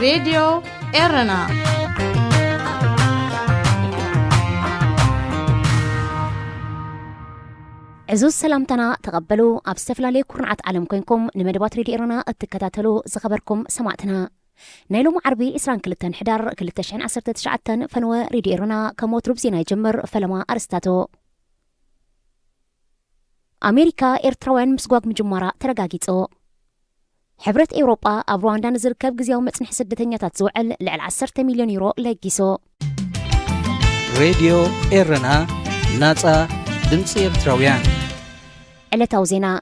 راديو إيرنا عزوز سلامتنا تقبلوا أبستفلالي كورنعات عالم كوينكم نمدبات راديو إيرنا اتكتاتلو زخبركم سمعتنا نايلوم عربي إسران كلتن حدار كلتشعين عسرت تشعتن فنوى راديو إيرنا كموت ربزينا يجمر فلما أرستاتو أمريكا إيرتروان مسقواق مجمرة ترقاقيتو حبرت أوروبا أبرواندا نزركب جزياو متنح سدتنيا تتزوعل لعل 10 مليون يورو لقيسو راديو إيرنا ناتا دمسي إيرتراويان علتاو زينا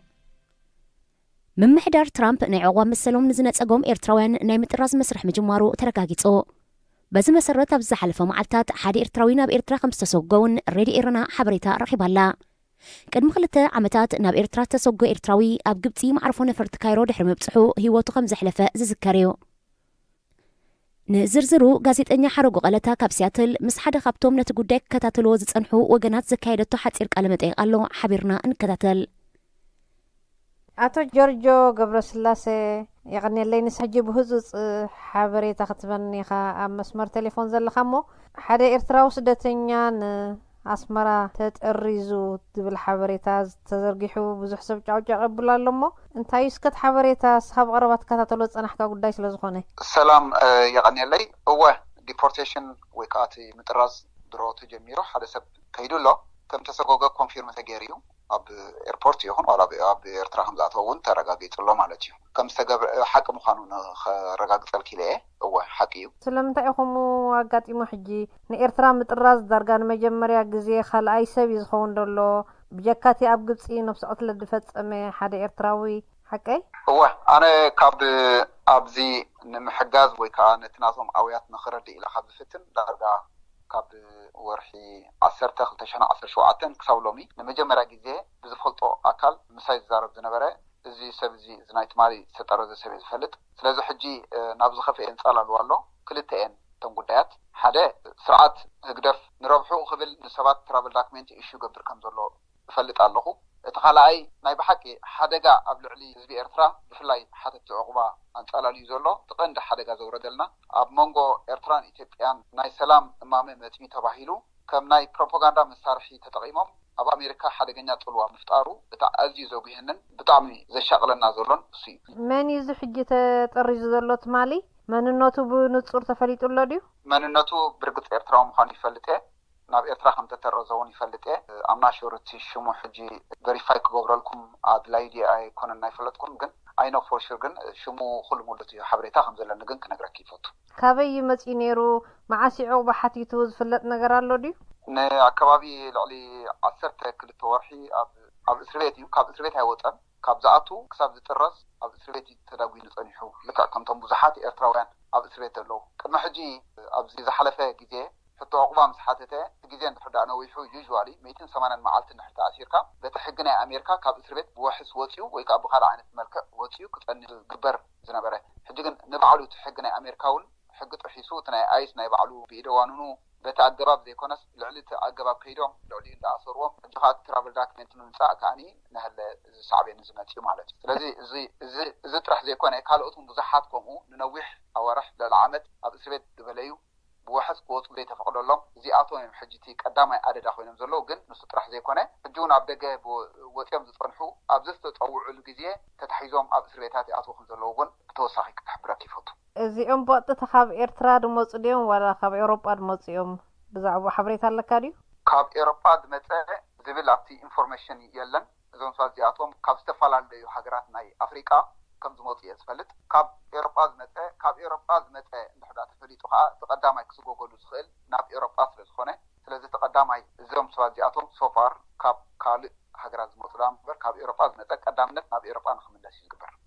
من محدار ترامب نعوام مسلوم نزنة أقوم إيرتراويان نايم تراز مسرح مجمارو ترقاقيتو بز مسرت أبزا حلفة معلتات حادي إيرتراوينا بإيرترا 5 سوقون راديو إيرنا حبريتا رحبالا قد مخلطة عمتات ناب إيرترا تسوقو إيرتراوي أب قبتي معرفو نفرت كايرو دحر مبصحو هيواتو خمزة حلفة ززكاريو نزرزرو غازيت أنيا حروقو غالتا كابسياتل مسحادة خابتوم نتقودك كتاتلو زتنحو وغنات زكايدتو حتير قالمت قالو حبيرنا انكتاتل أتو جورجو قبرسلاسي يعني اللي نسحجي بهزوز حبريتا ختبني خا مسمار تليفون زل خمو حدا إيرتراو سدتنيان أسمرا تتقريزو تبل حبريتا تزرقيحو بزح سب جاوجا قبلا لمو انتا يسكت حبريتا صحاب غربات كتاتلو تسانحكا قدايش لزخوني السلام يعني لي هو deportation ويكاتي متراز درو تجميرو حدا سب كيدو له كم تسقوغا كونفيرم تغيريو اب ايربورت يهون ولا اب ايرترا همزاتون ترغاغيت له مالتيو كم استغب حق مخانو رغاغت الكيله هو حقيو سلامتا يخمو اغاطيمو حجي نيرترا متراز دارغان مجمريا غزي خلاي سب يزخون دلو بجكاتي اب غبصي نفسات لدفصمه حدا ايرتراوي حقي هو انا كاب ابزي نمحجاز ويكا نتنازم اويات نخردي الى حذفتن دارغا كاب ورحي 10 كساولومي نمجمرا غزي بزفلطو اكل مساي زارب زنبره ازي سبزي زنايت ماري سترز سبي زفلط سلازو حجي نابز خفي انصالالو والو كلتين تنغدات حدا سرعات هقدف نربحو قبل نسبات ترافل دوكيمنت ايشو قبر كمزلو فلط اللهو تخلاي ناي بحقي حدغا ابلعلي زبي ايرترا بفلاي حدت عقبا انصالالي زلو تقند حدغا زوردلنا اب مونغو ايرتران ايثيوبيان ناي سلام امامه متمي تباهيلو كم ناي بروباغندا مسارحي تطقيمهم اب امريكا حدغنيا طلوا مفتارو بتاع ازي زوغيهنن بتاعمي زشاقلنا زلون سي من يزو حجته طريز زلوت مالي مننوتو بنصور تفليطلو ديو مننوتو برغت ايرتراو مخان يفلته ناب ايرترا خمسة ترزون يفلته امنا شورتي شمو حجي فيريفاي كغبرلكم ادلايدي اي كون نايفلتكم كن اي نو فور شور كن شمو كل مولتي حبريتا خمزه لنغن كنغرك يفوت كابي مصينيرو معاسيعو بحاتيتو زفلت نغر الله دي ن اكبابي لعلي 10 كلت ورحي اب اسربيتي كاب اسربيت هيوطن كاب زاتو كساب زترز اب اسربيتي تداوي نصنيحو لكا كمتم بزحات ايرتراويان اب اسربيت لو كما حجي ابزي زحلفه غزي حتى عقبا مسحاتته غزين تحدانا ويحو يوجوالي 180 معالت نحت عسيركا بتحقنا امريكا كاب اسربيت بوحس وطيو ወይ ካብ بخال عينت ملك وطيو كتني ግበር ዝነበረ ሕጂ ግን ንባዕሉ ትሕግና ኣሜሪካውን ሕግ ጥሒሱ ትናይ ኣይስ ናይ ባዕሉ ቢደዋኑኑ በተአገባብ ዘይኮነስ ልዕሊ ተአገባብ ከይዶም ልዕሊ እንዳኣሰርዎም እንተኻት ትራቨል ዶክመንት ንምንጻእ ካኒ ነህለ ዝሳዕበን ዝመጽዩ ማለት እዩ ስለዚ እዚ ጥራሕ ዘይኮነ ካልኦቱም ብዙሓት ከምኡ ንነዊሕ ኣዋርሕ ለዓመት ኣብ እስር ቤት ዝበለዩ بوحس قوت لي تفقدلهم زياتو يم حجتي قدامي عددا خوينم زلو ግን ንሱ ጥራሕ ዘይኮነ ሕጂውን ኣብ ደገ ወጥዮም ዝጸንሑ ኣብ ዝተጠውዑሉ ግዜ ተታሒዞም ኣብ እስር ቤታት ኣትወኹም ዘለዉ ግን ብተወሳኺ ክትሕብረክ ይፈቱ እዚኦም በጥታ ካብ ኤርትራ ድመጹ ድዮም ወላ ካብ ኤውሮጳ ድመጹ እዮም ብዛዕባ ሓበሬታ ኣለካ ድዩ ካብ ኤውሮጳ ድመጸ ዝብል ኣብቲ ኢንፎርሜሽን የለን እዞም ሰዚኣቶም ካብ ዝተፈላለዩ ሃገራት ናይ ኣፍሪቃ كم زموت يسفلت كاب إوروبا زمتة نحدا تفليتو خا تقدماي كسوغولو زخيل ناب إوروبا سلازخونه سلازي تقدماي زوم سوازياتهم سوفار كاب كال هاغرا زموت دامبر كاب إوروبا زمتة قدامنت ناب إوروبا نخملس يغبر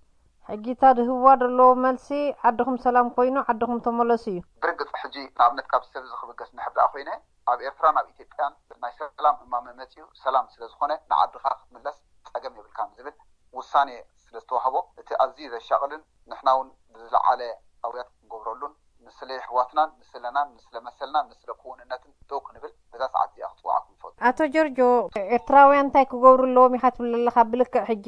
حجيتا دهوا دلو ملسي عدهم سلام كوينو عدهم تملسي برغت حجي نابنت كاب سيف زخبغس نحبدا خوينه اب إيرترا ناب إثيوبيان ناي سلام امام متيو سلام سلازخونه نعدخا ملس صقم يبلكام زبل وساني ስለስተዋህቦ እቲ ኣዝዩ ዘሻቕልን ንሕናውን ብዝለዓለ ኣውያት ንገብረሉን ምስለ ሕዋትናን ምስለናን ምስለ መሰልናን ምስለ ኩውንነትን ደው ክንብል በዛ ሰዓት እዚኣ ክትወዓኩም ፈቱ ኣቶ ጆርጆ ኤርትራውያን እንታይ ክገብሩለዎም ኢኻ ትብል ዘለኻ ብልክዕ ሕጂ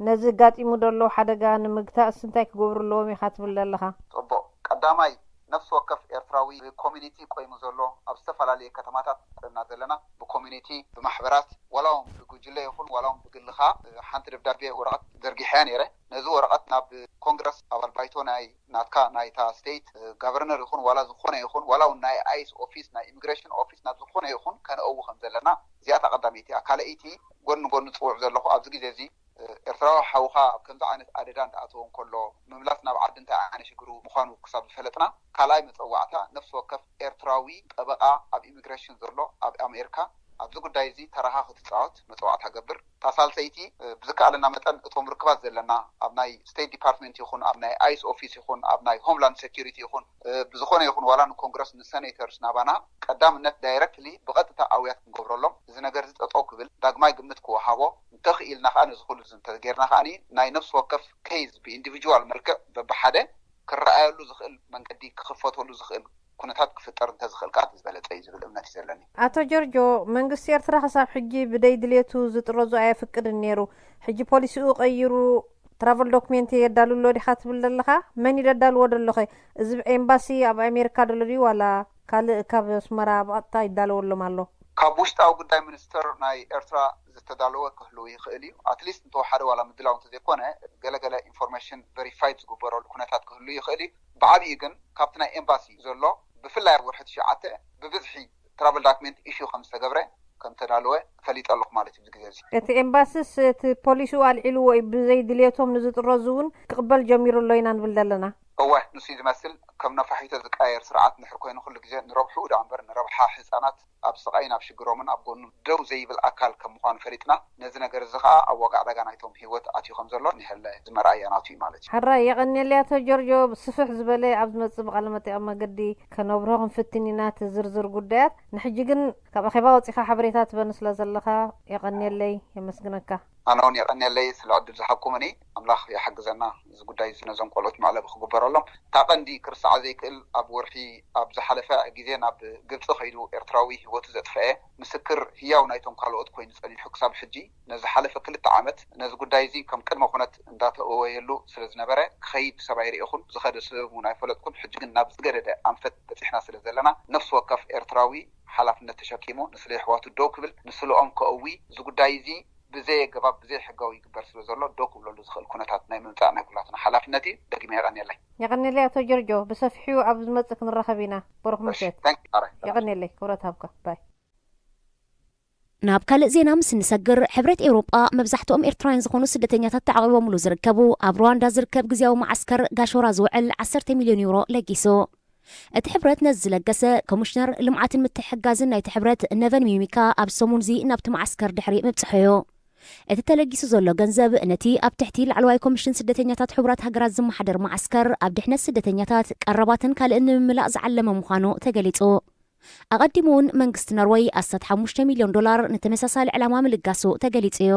ነዚ ጋጢሙ ደሎ ሓደጋ ንምግታእ እንታይ ክገብሩለዎም ኢኻ ትብል ዘለኻ ጽቡቕ ቀዳ ቀዳማይ ነፍስ ወከፍ ኤርትራዊ ኮሚኒቲ ቆይሙ ዘሎ ኣብ ዝተፈላለዩ ከተማታት እና ዘለና ብኮሚኒቲ ብማሕበራት ወላውን ብጉጅለ ይኹን ወላውን ብግልኻ ሓንቲ ደብዳቤ ወረቐት ዘርጊሐ ነይረ ነዚ ወረቐት ናብ ኮንግረስ ኣባል ባይቶ ናይ ናትካ ናይታ ስቴት ጋቨርነር ይኹን ዋላ ዝኾነ ይኹን ወላውን ናይ አይስ ኦፊስ ናይ ኢሚግሬሽን ኦፊስ ናብ ዝኾነ ይኹን ከነእው ከም ዘለና እዚኣ ተቐዳሚቲ ካልአይቲ ጎኑ ፅውዕ ዘለኹ ኣብዚ ግዜ እዚ ኤርትራዊ ሓውኻ ከምዚ ዓይነት ኣደዳ እንዳኣተውን ከሎ ምምላስ ናብ ዓዲ እንታይ ዓይነት ሽግሩ ምዃኑ ክሳብ ዝፈለጥና ካልኣይ መፀዋዕታ ነፍሲ ወከፍ ኤርትራዊ ጠበቓ ኣብ ኢሚግሬሽን ዘሎ ኣብ ኣሜሪካ ኣብዚ ጉዳይ እዚ ተራሃ ክትፃወት መፀዋዕታ ገብር ታሳልሰይቲ ብዝከኣለና መጠን እቶም ርክባት ዘለና ኣብ ናይ ስቴት ዲፓርትመንት ይኹን ኣብ ናይ አይስ ኦፊስ ይኹን ኣብ ናይ ሆምላንድ ሴኪሪቲ ይኹን ብዝኾነ ይኹን ዋላ ንኮንግረስ ንሴኔተርስ ናባና ቀዳምነት ዳይረክትሊ ብቐጥታ ኣውያት ክንገብረሎም እዚ ነገር እዚ ጠጠው ክብል ዳግማይ ግምት ክወሃቦ እንተኽኢልና ከዓ ነዝኽእሉ እንተጌርና ከዓኒ ናይ ነፍሲ ወከፍ ኬዝ ብኢንዲቪጁዋል መልክዕ በብሓደ ክረኣየሉ ዝኽእል መንገዲ ክኽፈተሉ ዝኽእል ኩነታት ክፍጠር እንተዝኽእል ከዓ ዝበለፀ እዩ ዝብል እምነት ይዘለኒ ኣቶ ጆርጆ መንግስቲ ኤርትራ ክሳብ ሕጂ ብደይ ድሌቱ ዝጥረዙ ኣየፍቅድን ነይሩ ሕጂ ፖሊሲኡ ቀይሩ ትራቨል ዶክሜንት የዳልሎ ዲኻ ትብል ዘለኻ መን ይደዳልዎ ደለኸ እዚ ኤምባሲ ኣብ ኣሜሪካ ደሎ ድዩ ዋላ ካልእ ካብ ኣስመራ ብቐጥታ ይዳለወሎም ኣሎ ካብ ውሽጣዊ ጉዳይ ሚኒስተር ናይ ኤርትራ ዝተዳለወ ክህልው ይኽእል እዩ ኣትሊስት እንተወሓደ ዋላ ምድላው እንተዘይኮነ ገለገለ ኢንፎርሜሽን ቨሪፋይድ ዝግበረሉ ኩነታት ክህልው ይኽእል እዩ ብዓብዪ ግን ካብቲ ናይ ኤምባሲ ዘሎ ብፍላይ ኣብ ወርሒ 9 ብብዝሒ ትራቨል ዶክሜንት ኢሹ ከም ዝተገብረ ከም ተዳለወ ፈሊጥ ኣለኹ ማለት እዩ ግዜ እዚ እቲ ኤምባሲስ እቲ ፖሊሱ ኣልዒሉ ወይ ብዘይ ድሌቶም ንዝጥረዙ እውን ክቕበል ጀሚሩ ኣሎ ኢና ንብል ዘለና እወ ንሱ ዝመስል ከም ነፋሒቶ ዝቃየር ስርዓት ንሕር ኮይኑ ኩሉ ግዜ ንረብሑ ዳ እምበር ንረብሓ ህፃናት ኣብ ስቃይን ኣብ ሽግሮምን ኣብ ጎኑ ደው ዘይብል ኣካል ከም ምዃኑ ፈሊጥና ነዚ ነገር እዚ ከዓ ኣብ ወጋዕ ዳጋ ናይቶም ሂወት ኣትዩ ከም ዘሎ ንህለ ዝመርኣያናቱ እዩ ማለት እዩ ሓራይ የቐኒለይ ኣቶ ጆርጆ ስፍሕ ዝበለ ኣብ ዝመፅእ በቓለ መጠይቕ መገዲ ከነብሮ ክንፍትን ኢና ዝርዝር ጉዳያት ንሕጂ ግን ካብ ኣኼባ ወፂኻ ሓበሬታ ትበኒ ስለ ዘለኻ የቐኒለይ የመስግነካ ኣነ እውን የቐኒለይ ስለ ዕድል ዝሃብኩምኒ ኣምላኽ ይሓግዘና እዚ ጉዳይ እዚ ነዞም ቆልዑት መዕለቢ ክግበረሎም እታ ቀንዲ ክርስዓዕ ዘይክእል ኣብ ወርሒ ኣብ ዝሓለፈ ግዜ ናብ ግብፂ ከይዱ ኤርትራዊ ሂወቱ ዘጥፍአ ምስክር ህያው ናይቶም ካልኦት ኮይኑ ፀኒሑ ክሳብ ሕጂ ነዚ ሓለፈ 2 ዓመት ነዚ ጉዳይ እዚ ከም ቅድመ ኩነት እንዳተእወየሉ ስለ ዝነበረ ክኸይድ ሰብኣይ ርኢኹን ዝኸደ ሰብ እውን ኣይፈለጥኩን ሕጂ ግን ናብ ዝገደደ ኣንፈት በፂሕና ስለ ዘለና ነፍሲ ወከፍ ኤርትራዊ ሓላፍነት ተሸኪሙ ንስለ ኣሕዋቱ ደው ክብል ንስልኦም ከእዊ እዚ ጉዳይ እዚ ብዘይ ገባብ ብዘይ ሕጋዊ ይግበር ስለ ዘሎ ደው ክብለሉ ዝኽእል ኩነታት ናይ ምምፃእ ናይ ኩላትና ሓላፍነት እዩ ደጊመ የቐኒለይ ኣቶ ጆርጆ ብሰፊሑ ኣብ ዝመፅእ ክንራኸብ ኢና በረኹም ምሸት የቐኒለይ ክብረት ሃብካ ባይ ናብ ካልእ ዜና ምስ ንሰግር ሕብረት ኤውሮጳ መብዛሕትኦም ኤርትራውያን ዝኾኑ ስደተኛታት ተዓቂቦምሉ ዝርከቡ ኣብ ሩዋንዳ ዝርከብ ግዝያዊ ማዓስከር ጋሾራ ዝውዕል 10 ሚልዮን ዩሮ ለጊሱ እቲ ሕብረት ነዚ ዝለገሰ ኮሚሽነር ልምዓትን ምትሕግጋዝን ናይቲ ሕብረት ነቨን ሚሚካ ኣብ ሰሙን እዚ ናብቲ ማዓስከር ድሕሪ ምብፅሐዮ እቲ ተለጊሱ ዘሎ ገንዘብ ነቲ ኣብ ትሕቲ ላዕለዋይ ኮሚሽን ስደተኛታት ሕቡራት ሃገራት ዝመሓደር ማዓስከር ኣብ ድሕነት ስደተኛታት ቀረባትን ካልእን ንምምላእ ዝዓለመ ምዃኑ ተገሊጹ ኣቐዲሙ እውን መንግስቲ ኖርዌይ 15 ሚልዮን ዶላር ንተመሳሳሊ ዕላማ ምልጋሱ ተገሊጹ እዩ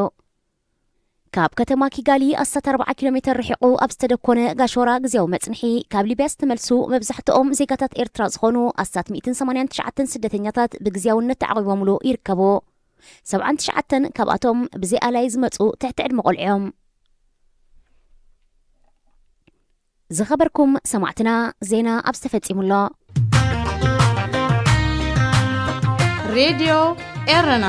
ካብ ከተማ ኪጋሊ 14 ኪሎ ሜትር ርሒቑ ኣብ ዝተደኮነ ጋሾራ ግዝያዊ መፅንሒ ካብ ሊብያ ዝተመልሱ መብዛሕትኦም ዜጋታት ኤርትራ ዝኾኑ 189 ስደተኛታት ብግዝያውነት ተዓቂቦምሉ ይርከቡ 79 ካብኣቶም ብዘይኣላይ ዝመፁ ትሕቲ ዕድመ ቆልዕዮም ዝኸበርኩም ሰማዕትና ዜና ኣብ ዝተፈፂሙሎ ሬድዮ ኤረና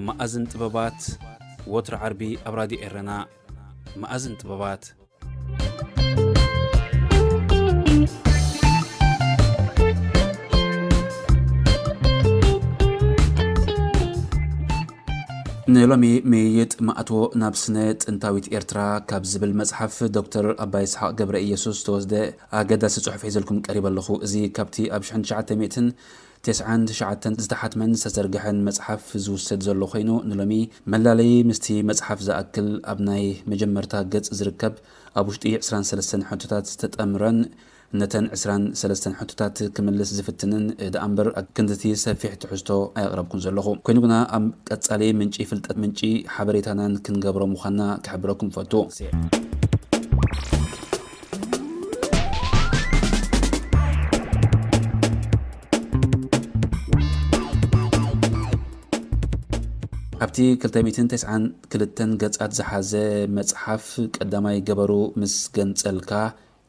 ማእዝን ጥበባት ወትር ዓርቢ ኣብ ራድዮ ኤረና ማእዝን ጥበባት ንሎሚ መይጥ ማእትዎ ናብ ስነ ጥንታዊት ኤርትራ ካብ ዝብል መጽሓፍ ዶክተር ኣባይ ይስሐቅ ገብረ ኢየሱስ ተወስደ ኣገዳሲ ጽሑፍ ሒዘልኩም ቀሪብ ኣለኹ እዚ ካብቲ ኣብ 1999 ዝተሓትመን ዝተዘርግሐን መጽሓፍ ዝውሰድ ዘሎ ኮይኑ ንሎሚ መላለይ ምስቲ መጽሓፍ ዝኣክል ኣብ ናይ መጀመርታ ገጽ ዝርከብ ኣብ ውሽጢ 23 ሕቶታት ዝተጠምረን ነተን 23 ሕቶታት ክምልስ ዝፍትንን ደኣምበር ክንድቲ ሰፊሕ ትሕዝቶ ኣየቕረብኩን ዘለኹ ኮይኑ ግና ኣብ ቀጻሊ ምንጪ ፍልጠት ምንጪ ሓበሬታናን ክንገብሮ ምዃንና ክሕብረኩም ፈቱ ኣብቲ 292 ገጻት ዝሓዘ መጽሓፍ ቀዳማይ ገበሩ ምስ ገንጸልካ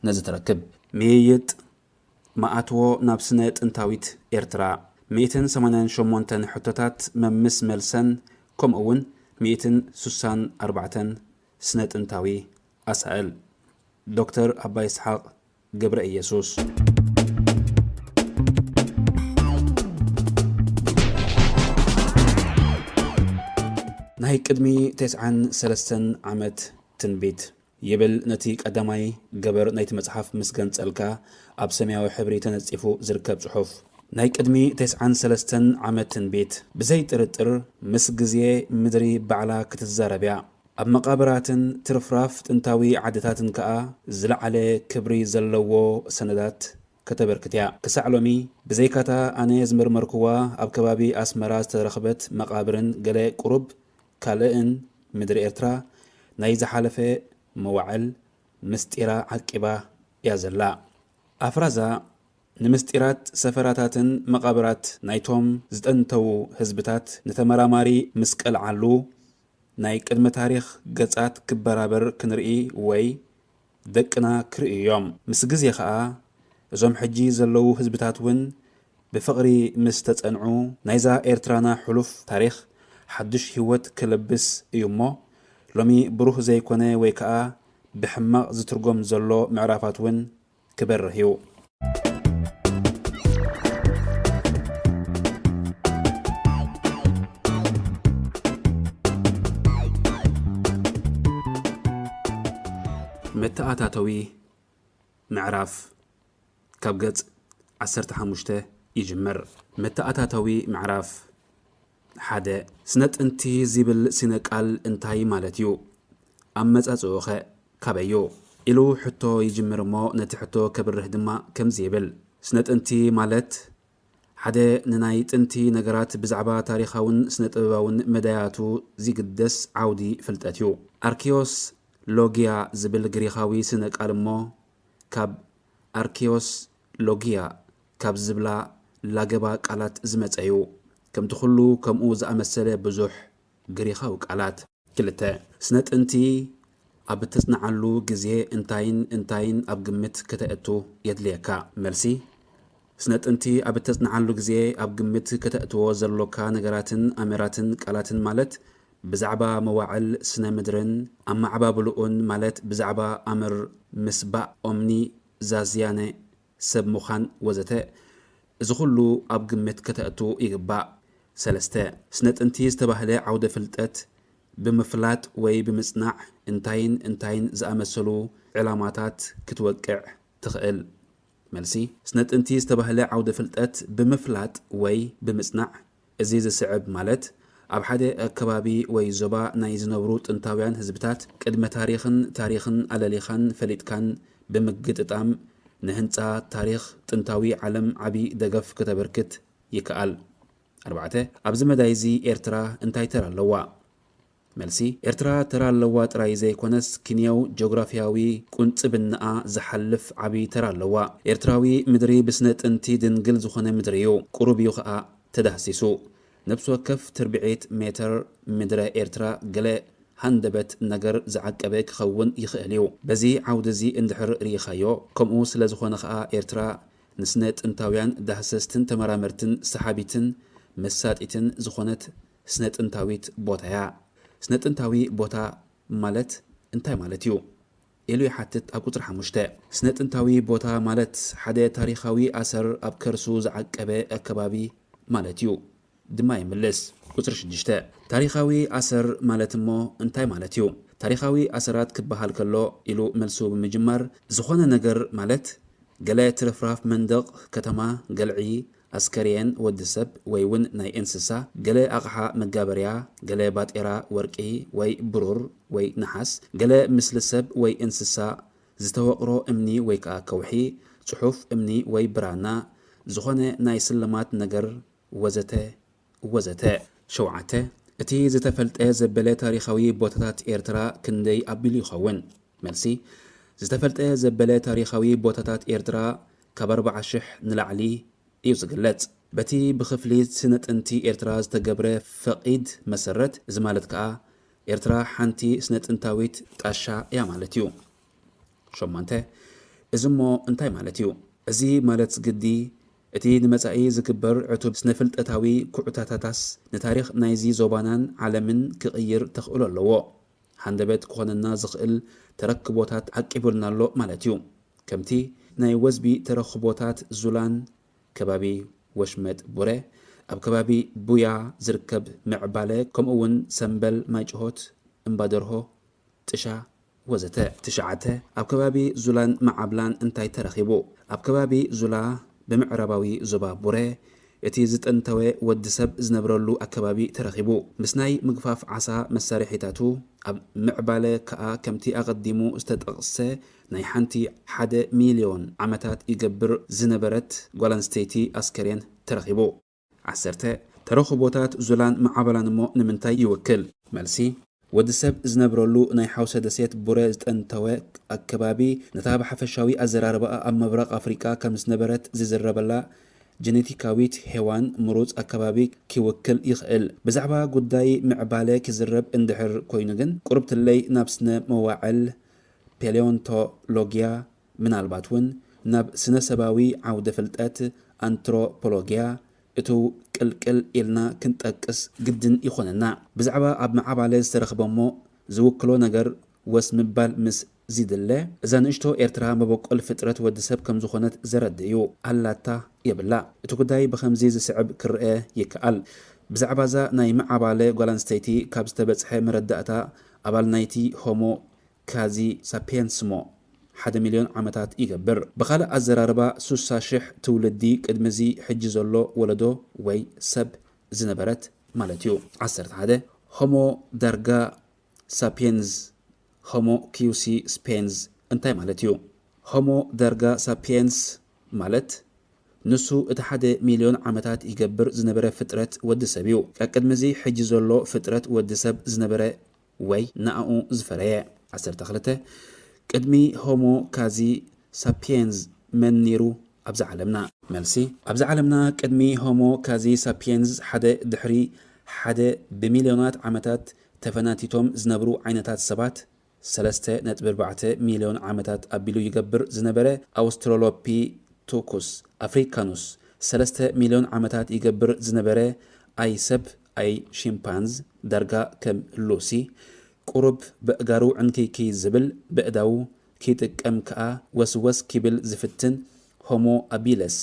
ነዚ ተረክብ ሜይጥ ማኣትዎ ናብ ስነ ጥንታዊት ኤርትራ 188 ሕቶታት መምስ መልሰን ከምኡውን 164 ስነ ጥንታዊ ኣሳእል ዶክተር ኣባይ ይስሐቅ ገብረ ኢየሱስ ናይ ቅድሚ 93 ዓመት ትንቢት ይብል ነቲ ቀዳማይ ገበር ናይቲ መጽሓፍ ምስ ገንጸልካ ኣብ ሰማያዊ ሕብሪ ተነጺፉ ዝርከብ ጽሑፍ ናይ ቅድሚ 93 ዓመት ትንቢት ብዘይ ጥርጥር ምስ ግዜ ምድሪ ባዕላ ክትዛረብያ ኣብ መቃብራትን ትርፍራፍ ጥንታዊ ዓድታትን ከዓ ዝለዓለ ክብሪ ዘለዎ ሰነዳት ከተበርክትያ ክሳዕ ሎሚ ብዘይካታ ኣነ ዝምርመርክዋ ኣብ ከባቢ ኣስመራ ዝተረኽበት መቃብርን ገለ ቁሩብ ካልእን ምድሪ ኤርትራ ናይ ዝሓለፈ መዋዕል ምስጢራ ዓቂባ እያ ዘላ ኣፍራዛ ንምስጢራት ሰፈራታትን መቃብራት ናይቶም ዝጠንተው ህዝብታት ንተመራማሪ ምስቀልዓሉ ናይ ቅድመ ታሪኽ ገጻት ክበራበር ክንርኢ ወይ ደቅና ክርእዮም ምስ ግዜ ከዓ እዞም ሕጂ ዘለዉ ህዝብታት እውን ብፍቕሪ ምስ ተጸንዑ ናይዛ ኤርትራና ሕሉፍ ታሪኽ ሓድሽ ህይወት ክለብስ እዩ እሞ ሎሚ ብሩህ ዘይኮነ ወይ ከዓ ብሕማቕ ዝትርጎም ዘሎ ምዕራፋት እውን ክበርህ እዩ መተኣታተዊ ምዕራፍ ካብ ገጽ 15 ይጅምር መተኣታተዊ ምዕራፍ ሓደ ስነ ጥንቲ ዝብል ስነ ቃል እንታይ ማለት እዩ ኣብ መጻጽኡ ኸ ካበዩ ኢሉ ሕቶ ይጅምር እሞ ነቲ ሕቶ ከብርህ ድማ ከምዚ ይብል ስነ ጥንቲ ማለት ሓደ ንናይ ጥንቲ ነገራት ብዛዕባ ታሪኻውን ስነ ጥበባውን መዳያቱ ዝግደስ ዓውዲ ፍልጠት እዩ ኣርኪዮስ ሎጊያ ዝብል ግሪኻዊ ስነ ቃል እሞ ካብ ኣርኪዮስ ሎጊያ ካብ ዝብላ ላገባ ቃላት ዝመጸ እዩ ከምቲ ኩሉ ከምኡ ዝኣመሰለ ብዙሕ ግሪኻዊ ቃላት ክልተ ስነ ጥንቲ ኣብ እተጽንዓሉ ግዜ እንታይን ኣብ ግምት ከተእቱ የድልየካ መልሲ ስነ ጥንቲ ኣብ እተጽንዓሉ ግዜ ኣብ ግምት ከተእትዎ ዘሎካ ነገራትን ኣሜራትን ቃላትን ማለት ብዛዕባ መዋዕል ስነ ምድርን ኣማዕባብልኡን ማለት ብዛዕባ ኣምር ምስባእ ኦምኒ ዛዝያነ ሰብ ምዃን ወዘተ እዚ ኩሉ ኣብ ግምት ከተእቱ ይግባእ ሰለስተ ስነ ጥንቲ ዝተባህለ ዓውደ ፍልጠት ብምፍላጥ ወይ ብምጽናዕ እንታይን ዝኣመሰሉ ዕላማታት ክትወቅዕ ትኽእል መልሲ ስነ ጥንቲ ዝተባህለ ዓውደ ፍልጠት ብምፍላጥ ወይ ብምጽናዕ እዚ ዝስዕብ ማለት ኣብ ሓደ ኣከባቢ ወይ ዞባ ናይ ዝነብሩ ጥንታውያን ህዝብታት ቅድመ ታሪኽን ኣለሊኻን ፈሊጥካን ብምግጥጣም ንህንፃ ታሪኽ ጥንታዊ ዓለም ዓብይ ደገፍ ከተበርክት ይከኣል 4 ኣብዚ መዳይ እዚ ኤርትራ እንታይ ተራ ኣለዋ መልሲ ኤርትራ ተራ ኣለዋ ጥራይ ዘይኮነስ ኪንያው ጂኦግራፊያዊ ቁንጽብናኣ ዝሓልፍ ዓብይ ተራ ኣለዋ ኤርትራዊ ምድሪ ብስነ ጥንቲ ድንግል ዝኾነ ምድሪ እዩ ቁሩብ እዩ ከዓ ተዳህሲሱ ነብሲ ወከፍ ትርቢዒት ሜትር ምድረ ኤርትራ ገለ ሃንደበት ነገር ዝዓቀበ ክኸውን ይኽእል እዩ በዚ ዓውዲ እዚ እንድሕር ርኢኻዮ ከምኡ ስለ ዝኾነ ከዓ ኤርትራ ንስነ ጥንታውያን ዳህሰስትን ተመራመርትን ሰሓቢትን መሳጢትን ዝኾነት ስነ ጥንታዊት ቦታ እያ ስነ ጥንታዊ ቦታ ማለት እንታይ ማለት እዩ ኢሉ ይሓትት ኣብ ቁጥሪ 5 ስነ ጥንታዊ ቦታ ማለት ሓደ ታሪኻዊ ኣሰር ኣብ ከርሱ ዝዓቀበ ኣከባቢ ማለት እዩ ድማ ይምልስ ቁጥሪ 6 ታሪኻዊ ኣሰር ማለት እሞ እንታይ ማለት እዩ ታሪኻዊ ኣሰራት ክበሃል ከሎ ኢሉ መልሱ ብምጅማር ዝኾነ ነገር ማለት ገለ ትርፍራፍ መንደቕ ከተማ ገልዒ ኣስከርየን ወዲ ሰብ ወይ እውን ናይ እንስሳ ገለ ኣቕሓ መጋበርያ ገለ ባጤራ ወርቂ ወይ ብሩር ወይ ነሓስ ገለ ምስሊ ሰብ ወይ እንስሳ ዝተወቕሮ እምኒ ወይ ከዓ ከውሒ ጽሑፍ እምኒ ወይ ብራና ዝኾነ ናይ ስልማት ነገር ወዘተ ወዘተ 7 እቲ ዝተፈልጠ ዘበለ ታሪኻዊ ቦታታት ኤርትራ ክንደይ ኣቢሉ ይኸውን? መልሲ ዝተፈልጠ ዘበለ ታሪኻዊ ቦታታት ኤርትራ ካብ 40,000 ንላዕሊ እዩ ዝግለጽ። በቲ ብኽፍሊ ስነ ጥንቲ ኤርትራ ዝተገብረ ፈቒድ መሰረት እዚ ማለት ከዓ ኤርትራ ሓንቲ ስነ ጥንታዊት ጣሻ እያ ማለት እዩ። 8 እዚ እሞ እንታይ ማለት እዩ? እዚ ማለት ዝግዲ እቲ ንመጻኢ ዝግበር ዕቱብ ስነ ፍልጠታዊ ኩዕታታታስ ንታሪኽ ናይዚ ዞባናን ዓለምን ክቕይር ተኽእሎ ኣለዎ። ሃንደበት ክኾነና ዝኽእል ተረክቦታት ዓቂቡልና ኣሎ ማለት እዩ። ከምቲ ናይ ወዝቢ ተረክቦታት ዙላን ከባቢ ወሽመጥ ቡረ ኣብ ከባቢ ቡያ ዝርከብ ምዕባለ ከምኡውን ሰንበል ማይጭሆት እምባደርሆ ጥሻ ወዘተ 9 ኣብ ከባቢ ዙላን ማዓብላን እንታይ ተረኺቡ? ኣብ ከባቢ ዙላ ብምዕራባዊ ዞባ ቡረ እቲ ዝጠንተወ ወዲ ሰብ ዝነብረሉ ኣከባቢ ተረኺቡ። ምስ ናይ ምግፋፍ ዓሳ መሳርሒታቱ ኣብ ምዕባለ ከዓ ከምቲ ኣቐዲሙ ዝተጠቕሰ ናይ ሓንቲ 1 ሚልዮን ዓመታት ይገብር ዝነበረት ጓል ኣንስተይቲ ኣስከሬን ተረኺቡ። 10 ተረኽቦታት ዙላን ማዓበላን እሞ ንምንታይ ይውክል? መልሲ ወዲ ሰብ ዝነብረሉ ናይ ሓውሰ ደሴት ቡረ ዝጠንተወ ኣከባቢ ነታ ብሓፈሻዊ ኣዘራርባኣ ኣብ ምብራቕ ኣፍሪቃ ከም ዝነበረት ዝዝረበላ ጀኔቲካዊት ሄዋን ምሩፅ ኣከባቢ ክውክል ይኽእል። ብዛዕባ ጉዳይ ምዕባለ ክዝረብ እንድሕር ኮይኑ ግን ቁርብትለይ ናብ ስነ መዋዕል ፔሌዮንቶሎጊያ ምናልባት እውን ናብ ስነ ሰባዊ ዓውደ ፍልጠት አንትሮፖሎጊያ እቱ ቅልቅል ኢልና ክንጠቅስ ግድን ይኾነና። ብዛዕባ ኣብ ማዓባለ ዝተረኽበ እሞ ዝውክሎ ነገር ወስ ምባል ምስ ዝድለ እዛ ንእሽቶ ኤርትራ መበቆል ፍጥረት ወዲ ሰብ ከም ዝኾነት ዘረድእ እዩ። ኣላታ የብላ። እቲ ጉዳይ ብኸምዚ ዝስዕብ ክርአ ይከኣል። ብዛዕባ እዛ ናይ ማዓባለ ጓል ኣንስተይቲ ካብ ዝተበፅሐ መረዳእታ ኣባል ናይቲ ሆሞ ካዚ ሳፒየንስ ሞ 1 ሚልዮን ዓመታት ይገብር። ብኻልእ ኣዘራርባ 60,000 ትውልዲ ቅድሚዚ ሕጂ ዘሎ ወለዶ ወይ ሰብ ዝነበረት ማለት እዩ። 11 ሆሞ ዳርጋ ሳፒየንስ ሆሞ ኪዩሲ ስፔንስ እንታይ ማለት እዩ? ሆሞ ዳርጋ ሳፒየንስ ማለት ንሱ እቲ 1 ሚልዮን ዓመታት ይገብር ዝነበረ ፍጥረት ወዲ ሰብ እዩ። ቅድሚዚ ሕጂ ዘሎ ፍጥረት ወዲ ሰብ ዝነበረ ወይ ንኣኡ ዝፈረየ። 12 ቅድሚ ሆሞ ካዚ ሳፒየንስ መን ነይሩ ኣብዛ ዓለምና? መልሲ ኣብዛ ዓለምና ቅድሚ ሆሞ ካዚ ሳፒየንስ ሓደ ድሕሪ 1 ብሚልዮናት ዓመታት ተፈናቲቶም ዝነብሩ ዓይነታት ሰባት 3.4 ሚልዮን ዓመታት ኣቢሉ ይገብር ዝነበረ አውስትራሎፒቶኩስ አፍሪካኑስ 3 ሚልዮን ዓመታት ይገብር ዝነበረ ኣይ ሰብ ኣይ ሺምፓንዝ ዳርጋ ከም ሉሲ ቁሩብ በእጋሩ ዕንከይኪ ዝብል በእዳው ኪጥቀም ከዓ ወስወስ ኪብል ዝፍትን ሆሞ አቢለስ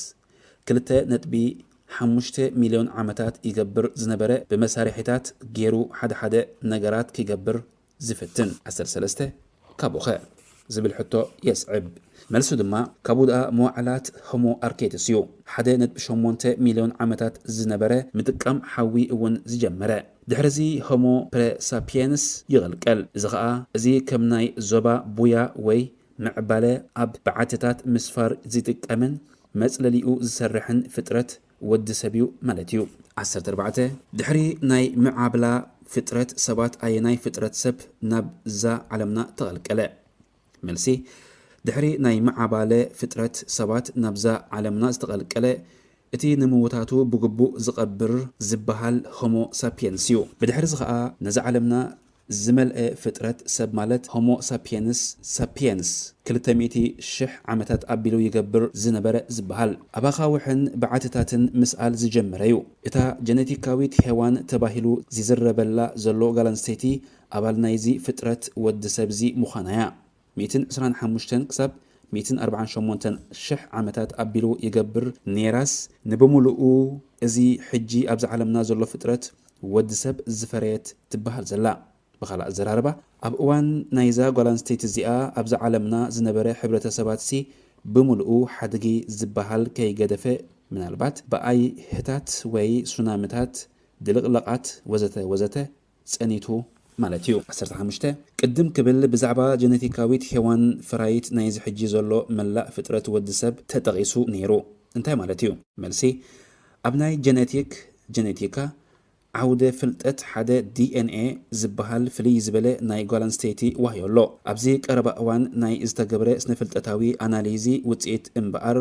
2.5 ሚልዮን ዓመታት ይገብር ዝነበረ ብመሳርሒታት ገይሩ ሓደ ነገራት ክገብር ዝፍትን 13 ካቡኸ ዝብል ሕቶ የስዕብ። መልሱ ድማ ካቡዳ መዋዕላት ሆሞ አርኬትስ እዩ 1.8 ሚልዮን ዓመታት ዝነበረ ምጥቃም ሓዊ እውን ዝጀመረ ድሕርዚ ሆሞ ፕሬሳፒየንስ ይቕልቀል። እዚ ከዓ እዚ ከም ናይ ዞባ ቡያ ወይ ምዕባለ ኣብ በዓትታት ምስፋር ዝጥቀምን መጽለሊኡ ዝሰርሕን ፍጥረት ወዲ ሰብ እዩ ማለት እዩ። 14 ድሕሪ ናይ ምዓብላ ፍጥረት ሰባት ኣየናይ ፍጥረት ሰብ ናብ ዛ ዓለምና ተቐልቀለ? መልሲ ድሕሪ ናይ ማዓባለ ፍጥረት ሰባት ናብዛ ዓለምና ዝተቐልቀለ እቲ ንምውታቱ ብግቡእ ዝቐብር ዝበሃል ሆሞ ሳፒየንስ እዩ። ብድሕሪ ከዓ ነዚ ዓለምና ዝመልአ ፍጥረት ሰብ ማለት ሆሞ ሳፒየንስ 200,000 ዓመታት ኣቢሉ ይገብር ዝነበረ ዝበሃል ኣብ ኣኻውሕን በዓትታትን ምስኣል ዝጀመረ እዩ። እታ ጀኔቲካዊት ሄዋን ተባሂሉ ዝዝረበላ ዘሎ ጓል ኣንስተይቲ ኣባል ናይዚ ፍጥረት ወዲ ሰብዚ ምዃናያ 125 ክሳብ 148,000 ዓመታት ኣቢሉ ይገብር ኔራስ ንብሙሉኡ እዚ ሕጂ ኣብዚ ዓለምና ዘሎ ፍጥረት ወዲ ሰብ ዝፈረየት ትበሃል ዘላ። ብኻልእ ኣዘራርባ ኣብ እዋን ናይዛ ጓል ኣንስተይቲ እዚኣ ኣብዚ ዓለምና ዝነበረ ሕብረተሰባት ሲ ብሙሉኡ ሓድጊ ዝበሃል ከይገደፈ ምናልባት ብኣይህታት ወይ ሱናምታት ድልቕለቓት ወዘተ ወዘተ ጸኒቱ ማለት እዩ 15 ቅድም ክብል ብዛዕባ ጀነቲካዊት ሔዋን ፍራይት ናይ ዝሕጂ ዘሎ መላእ ፍጥረት ወዲሰብ ተጠቂሱ ነይሩ እንታይ ማለት እዩ መልሲ ኣብ ናይ ጀነቲካ عودة فلتت حدا DNA زبهال فلي زبلة ناي غالانستيتي وهي الله أبزي قربا أوان ناي استقبرة سنفلتتاوي أناليزي وتسيت انبقر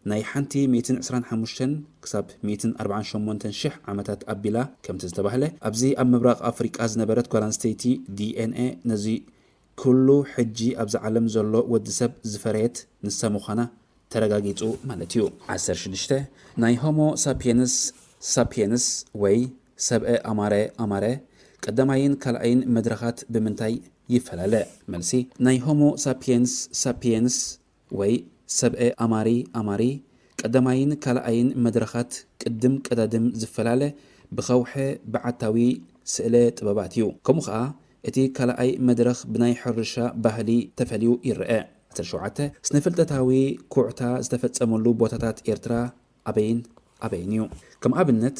ناي حانتي 225 كساب 245 شح عمتات أبلا كم تزدبهله أبزي أب مبراق أفريقيا زنبرت غالانستيتي DNA نزي كله حجي أبز عالم زلو ودسب زفريت نساموخانا ترغاقيتو مالتيو 16 ناي هومو سابينس وي سبق أمارة قدماين كالعين مدرخات بمنتاي يفلالا ملسي ناي هومو سابينس وي سبق أماري قدماين كالعين مدرخات قدم قدادم زفلالا بخوحة بعتاوي سئلة طباباتيو كمخا اتي كالعي مدرخ بناي حرشة بهلي تفليو إرئة ترشوعته سنفلتتاوي كوعتا استفتسمولو بوتاتات إرترا أبينيو كم أبنت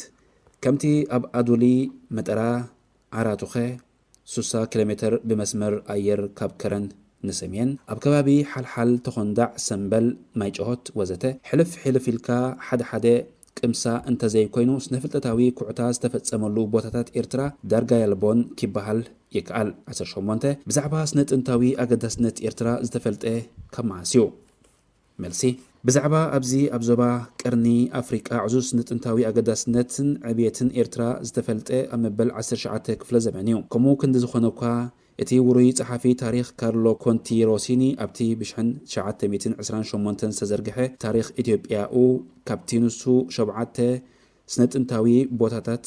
كمتي أب أدولي مترا عراتوخي 6 كيلومتر بمسمر أير كابكرن نسمين أب كبابي حل تخندع سنبل مايجهوت وزته حلف الكا حد كمسا انت زي كوينو سنفلتتاوي كوعتاز تفتسملو بوتاتات إرترا دارغا يلبون كيبهال يكال 18 بزعبا سنت انتاوي أقدسنت إرترا زتفلتئ كمعاسيو ملسي بزعبا أبزي أبزوبا كرني أفريقيا عزوز نتنتاوي أقداس نتن عبيتن إرترا زتفلتئ أمبل 10 كفل زمانيو كمو كند زخونوكا اتي وروي صحفي تاريخ كارلو كونتي روسيني أبتي بشحن 928 سزرقحة تاريخ إثيوبيا أو كابتينوسو شبعات سنتنتاوي بوتاتات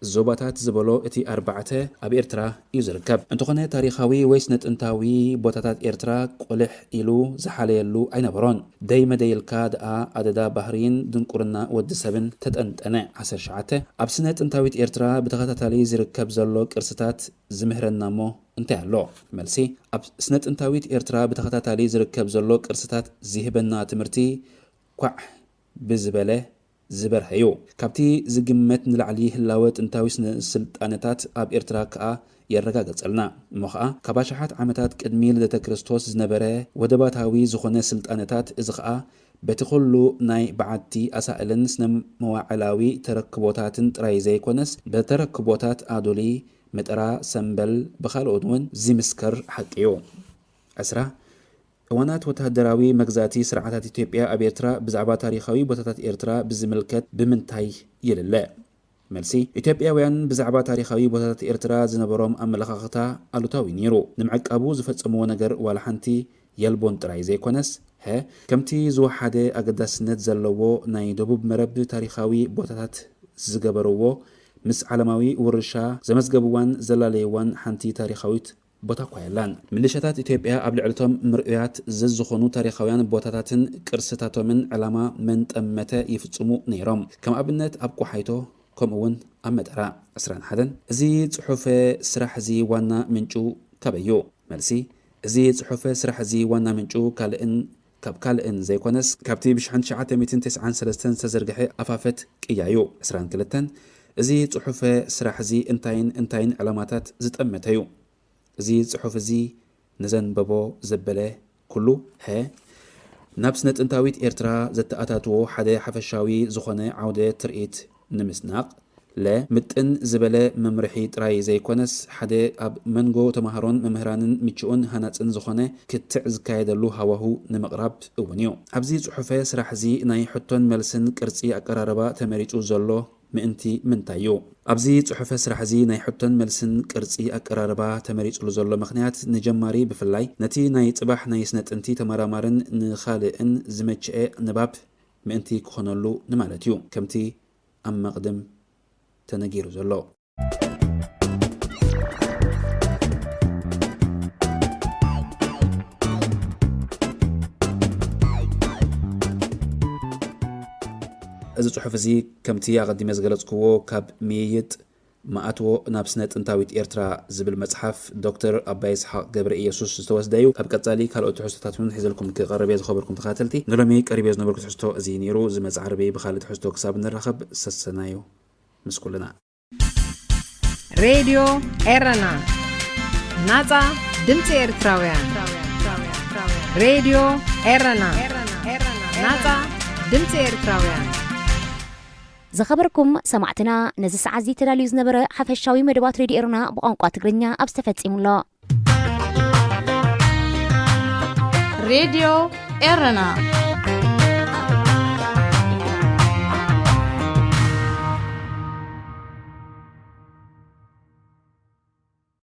زوباتات زبلو اتي 4 أب إرترا يزركب انتخنا تاريخاوي ويسنت انتاوي بوتاتات إرترا قلح إلو زحاليلو أين برون دايما دايلكا دقا عددا بحرين دنقرنا ودسبن تتأنتنا 10 أب سنت انتاويت إرترا بتغتاتالي زركب زلو كرستات زمهرنا مو انتهى لو ملسي أب سنت انتاويت إرترا بتغتاتالي زركب زلو كرستات زيهبنا تمرتي كوع بزبله زبر هيو كابتي زجمت نلعلي هلاوت انتاويس سلطانتات اب إرترا كا يرغاغصلنا مخا كباشحات عمتات قدمي لدተ ክርስቶስ ዝነበረ ወደባታዊ ዝኾነ ስልጣነታት እዝኻ በትኹሉ ናይ በዓቲ ኣሳእልን ስነ መዋዕላዊ ተረክቦታትን ጥራይ ዘይኮነስ በተረክቦታት ኣዶሊ መጠራ ሰንበል በኻልኦት ውን ዝምስከር ሓቂዮ 10 እዋናት ወታደራዊ መግዛቲ ስርዓታት ኢትዮጵያ ኣብ ኤርትራ ብዛዕባ ታሪኻዊ ቦታታት ኤርትራ ብዝምልከት ብምንታይ ይልለ መልሲ ኢትዮጵያውያን ብዛዕባ ታሪኻዊ ቦታታት ኤርትራ ዝነበሮም ኣመለኻኽታ ኣሉታዊ ነይሩ ንምዕቃቡ ዝፈጸምዎ ነገር ዋላ ሓንቲ የልቦን ጥራይ ዘይኮነስ ከምቲ ዝወሓደ ኣገዳስነት ዘለዎ ናይ ደቡብ መረብ ታሪኻዊ ቦታታት ዝገበርዎ ምስ ዓለማዊ ውርሻ ዘመዝገቡዋን ዘላለየዋን ሓንቲ ታሪኻዊት ቦታ ኳይላን ሚሊሻታት ኢትዮጵያ ኣብ ልዕልቶም ምርኡያት ዝዝኾኑ ታሪኻውያን ቦታታትን ቅርስታቶምን ዕላማ መንጠመተ ይፍጽሙ ነይሮም ከም ኣብነት ኣብ ቋሓይቶ ከምኡውን ኣብ መጠራ 21 እዚ ጽሑፈ ስራሕ እዚ ዋና ምንጩ ከበዩ መልሲ እዚ ጽሑፈ ስራሕ እዚ ዋና ምንጩ ካልእን ዘይኮነስ ካብቲ ብ1993 ዝተዘርግሐ ኣፋፈት ቅያዩ 22 እዚ ጽሑፈ ስራሕ እዚ እንታይን ዕላማታት ዝጠመተዩ እዚ ጽሑፍ እዚ ነዘንበቦ ዘበለ ኩሉ ናብ ስነ ጥንታዊት ኤርትራ ዘተኣታትዎ ሓደ ሓፈሻዊ ዝኾነ ዓውደ ትርኢት ንምስናቕ ምጥን ዝበለ መምርሒ ጥራይ ዘይኮነስ ሓደ ኣብ መንጎ ተማሃሮን መምህራንን ምቹኡን ሃናፅን ዝኾነ ክትዕ ዝካየደሉ ሃዋሁ ንምቕራብ እውን እዩ ኣብዚ ጽሑፈ ስራሕ እዚ ናይ ሕቶን መልስን ቅርጺ ኣቀራርባ ተመሪጹ ዘሎ ምእንቲ ምንታዩ ኣብዚ ጽሑፈ ስራሕ እዚ ናይ ሕቶን መልስን ቅርጺ ኣቀራርባ ተመሪጹሉ ዘሎ ምኽንያት ንጀማሪ ብፍላይ ነቲ ናይ ጽባሕ ናይ ስነ ጥንቲ ተመራማርን ንኻልእን ዝመችአ ንባብ ምእንቲ ክኾነሉ ንማለት እዩ ከምቲ ኣብ መቕድም ተነጊሩ ዘሎ እዚ ጽሑፍ እዚ ከምቲ ኣቐዲመ ዝገለጽክዎ ካብ ሚይጥ ማኣትዎ ናብ ስነ ጥንታዊት ኤርትራ ዝብል መጽሓፍ ዶክተር ኣባይ ይስሐቅ ገብረ ኢየሱስ ዝተወስደ እዩ ካብ ቀጻሊ ካልኦት ትሕዝቶታት እውን ሒዘልኩም ክቐርብ እየ ዝኸበርኩም ተኸታተልቲ ንሎሚ ቀሪበ ዝነበርኩ ትሕዝቶ እዚ ነይሩ ዝመጽእ ዓርቢ ብኻልእ ትሕዝቶ ክሳብ ንራኸብ ሰሰናዮ ምስ ኩልና ሬድዮ ኤረና ናጻ ድምፂ ኤርትራውያን ሬድዮ ኤረና ናጻ ድምፂ ኤርትራውያን ዝኸበርኩም ሰማዕትና ነዚ ሰዓት እዚ ተዳልዩ ዝነበረ ሓፈሻዊ መደባት ሬድዮ ኤረና ብቋንቋ ትግርኛ ኣብ ዝተፈጺሙሎ ሬድዮ ኤረና